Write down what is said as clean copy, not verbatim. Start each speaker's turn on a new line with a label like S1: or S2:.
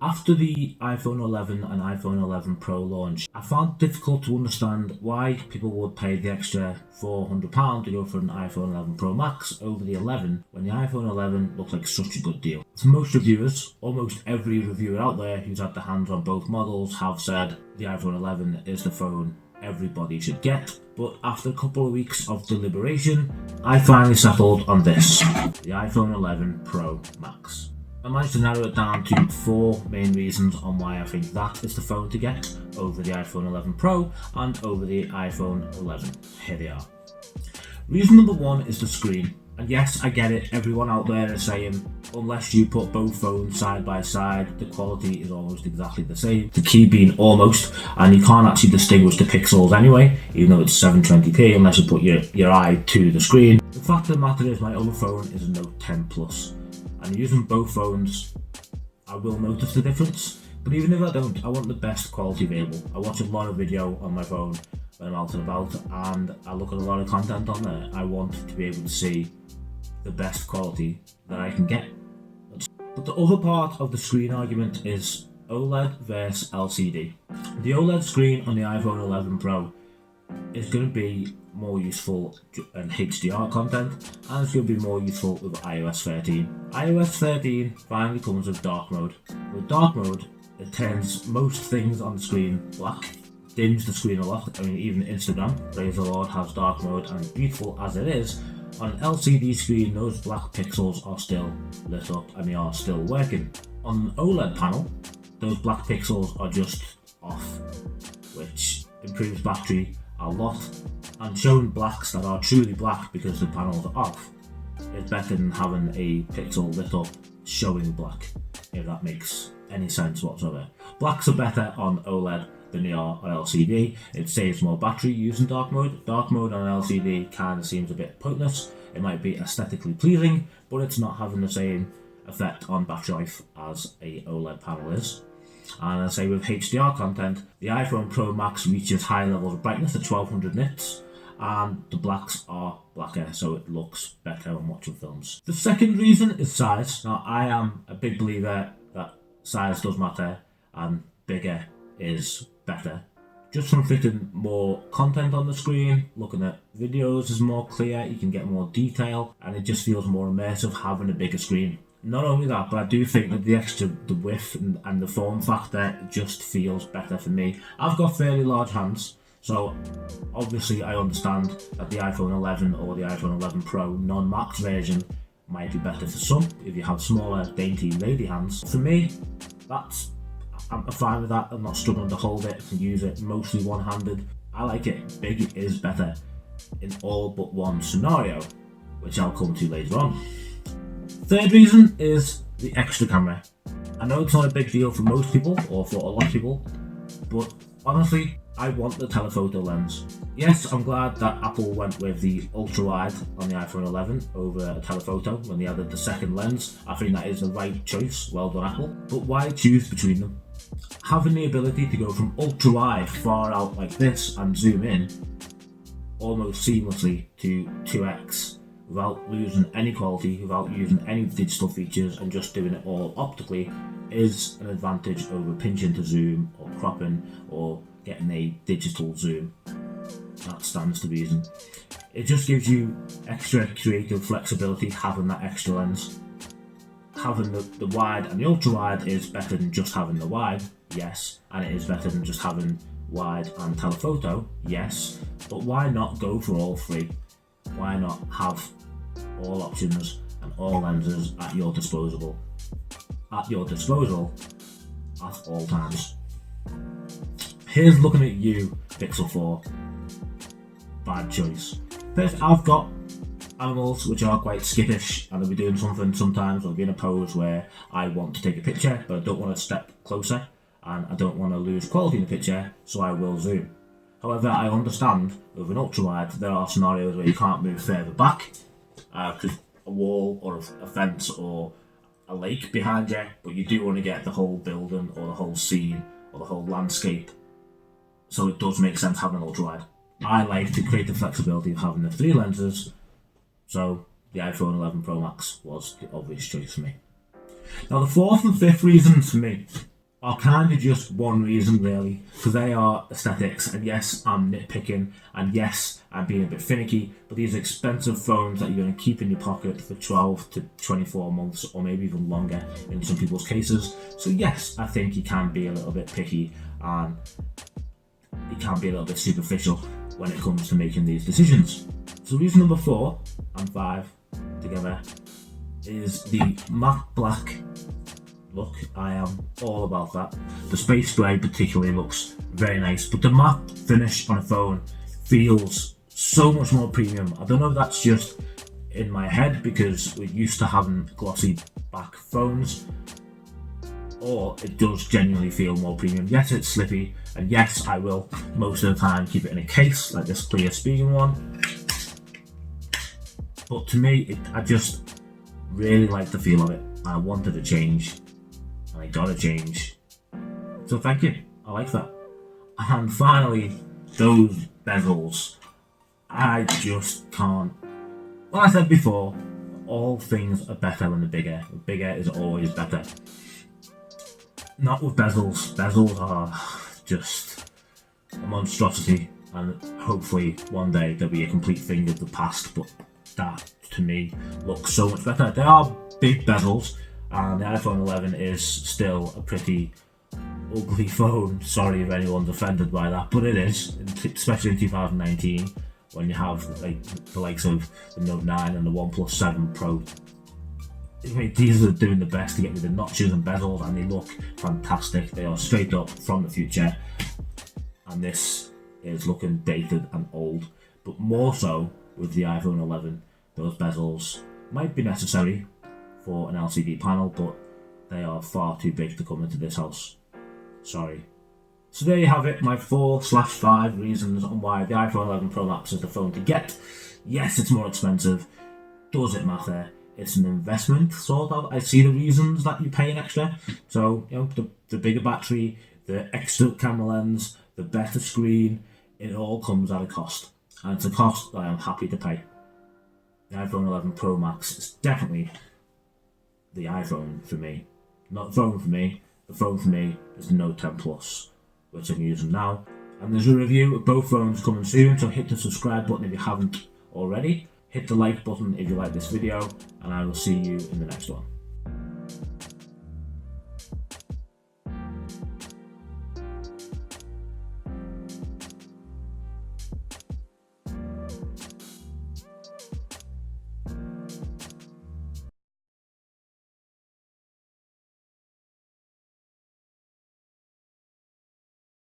S1: After the iPhone 11 and iPhone 11 Pro launch, I found it difficult to understand why people would pay the extra £400 to go for an iPhone 11 Pro Max over the 11 when the iPhone 11 looked like such a good deal. For most reviewers, almost every reviewer out there who's had their hands on both models have said the iPhone 11 is the phone everybody should get. But after a couple of weeks of deliberation, I finally settled on this, the iPhone 11 Pro Max. I managed to narrow it down to 4 main reasons on why I think that is the phone to get over the iPhone 11 Pro and over the iPhone 11. Here they are. Reason number 1 is the screen. And yes, I get it, everyone out there is saying, unless you put both phones side by side, the quality is almost exactly the same. The key being almost, and you can't actually distinguish the pixels anyway, even though it's 720p, unless you put your eye to the screen. The fact of the matter is, my other phone is a Note 10 Plus. And using both phones, I will notice the difference. But even if I don't, I want the best quality available. I watch a lot of video on my phone when I'm out and about, and I look at a lot of content on there. I want to be able to see the best quality that I can get. But the other part of the screen argument is OLED versus LCD. The OLED screen on the iPhone 11 Pro is going to be more useful in HDR content, and it's going to be more useful with iOS 13. iOS 13 finally comes with dark mode. With dark mode, it turns most things on the screen black, dims the screen a lot. I mean, even Instagram, praise the Lord, has dark mode, and beautiful as it is, on an LCD screen, those black pixels are still lit up and they are still working. On an OLED panel, those black pixels are just off, which improves battery a lot, and showing blacks that are truly black because the panels are off is better than having a pixel lit up showing black, if that makes any sense whatsoever. Blacks are better on OLED than they are on LCD. It saves more battery using dark mode. Dark mode on LCD kind of seems a bit pointless. It might be aesthetically pleasing, but it's not having the same effect on battery life as a OLED panel is. And I say with HDR content, the iPhone Pro Max reaches high levels of brightness at 1200 nits, and the blacks are blacker, so it looks better when watching films. The second reason is size. Now, I am a big believer that size does matter, and bigger is better. Just from fitting more content on the screen, looking at videos is more clear, you can get more detail, and it just feels more immersive having a bigger screen. Not only that, but I do think that the width and the form factor just feels better for me. I've got fairly large hands, so obviously I understand that the iPhone 11 or the iPhone 11 Pro non-max version might be better for some if you have smaller, dainty lady hands. For me, I'm fine with that. I'm not struggling to hold it. I can use it mostly one-handed. I like it. Big is better in all but one scenario, which I'll come to later on. Third reason is the extra camera. I know it's not a big deal for most people, or for a lot of people, but honestly, I want the telephoto lens. Yes, I'm glad that Apple went with the ultra-wide on the iPhone 11 over a telephoto when they added the second lens. I think that is the right choice. Well done, Apple. But why choose between them? Having the ability to go from ultra-wide far out like this and zoom in almost seamlessly to 2x without losing any quality, without using any digital features, and just doing it all optically is an advantage over pinching to zoom or cropping or getting a digital zoom. That stands to reason. It just gives you extra creative flexibility having that extra lens. Having the wide and the ultra wide is better than just having the wide, yes, and it is better than just having wide and telephoto, yes, but why not go for all three? Why not have all options and all lenses at your disposal at all times? Here's looking at you, Pixel 4. Bad choice. First, I've got animals which are quite skittish, and they'll be doing something sometimes, or be in a pose where I want to take a picture, but I don't want to step closer, and I don't want to lose quality in the picture, so I will zoom. However, I understand with an ultra-wide, there are scenarios where you can't move further back, because a wall or a fence or a lake behind you, but you do want to get the whole building or the whole scene or the whole landscape. So it does make sense having an ultra-wide. I like to create the flexibility of having the 3 lenses, so the iPhone 11 Pro Max was the obvious choice for me. Now the fourth and fifth reasons for me are kind of just one reason really, because they are aesthetics, and yes, I'm nitpicking, and yes, I'm being a bit finicky, but these are expensive phones that you're going to keep in your pocket for 12 to 24 months, or maybe even longer in some people's cases. So yes, I think you can be a little bit picky, and you can be a little bit superficial when it comes to making these decisions. So reason number 4 and 5 together is the matte black look. I am all about that. The space grey particularly looks very nice, but the matte finish on a phone feels so much more premium. I don't know if that's just in my head because we're used to having glossy back phones, or it does genuinely feel more premium. Yes, it's slippy, and yes, I will most of the time keep it in a case like this clear speaking one. But to me, I just really like the feel of it. I wanted a change, and I got a change. So thank you. I like that. And finally, those bezels. I just can't. Well, I said before, all things are better than the bigger. The bigger is always better. Not with bezels. Bezels are just a monstrosity, and hopefully one day they'll be a complete thing of the past, but that to me looks so much better. They are big bezels, and the iPhone 11 is still a pretty ugly phone. Sorry if anyone's offended by that, but it is, especially in 2019 when you have like the likes of the Note 9 and the OnePlus 7 Pro. I mean, these are doing the best to get rid of notches and bezels, and they look fantastic. They are straight up from the future, and this is looking dated and old. But more so with the iPhone 11, those bezels might be necessary for an LCD panel, but they are far too big to come into this house. Sorry. So there you have it, my 4/5 reasons on why the iPhone 11 Pro Max is the phone to get. Yes, it's more expensive. Does it matter? It's an investment, sort of. I see the reasons that you pay an extra. So, you know, the bigger battery, the extra camera lens, the better screen, it all comes at a cost. And it's a cost that I am happy to pay. The iPhone 11 Pro Max is definitely the iPhone for me. Not the phone for me. The phone for me is the Note 10 Plus, which I'm using now. And there's a review of both phones coming soon, so hit the subscribe button if you haven't already. Hit the like button if you like this video, and I will see you in the next one.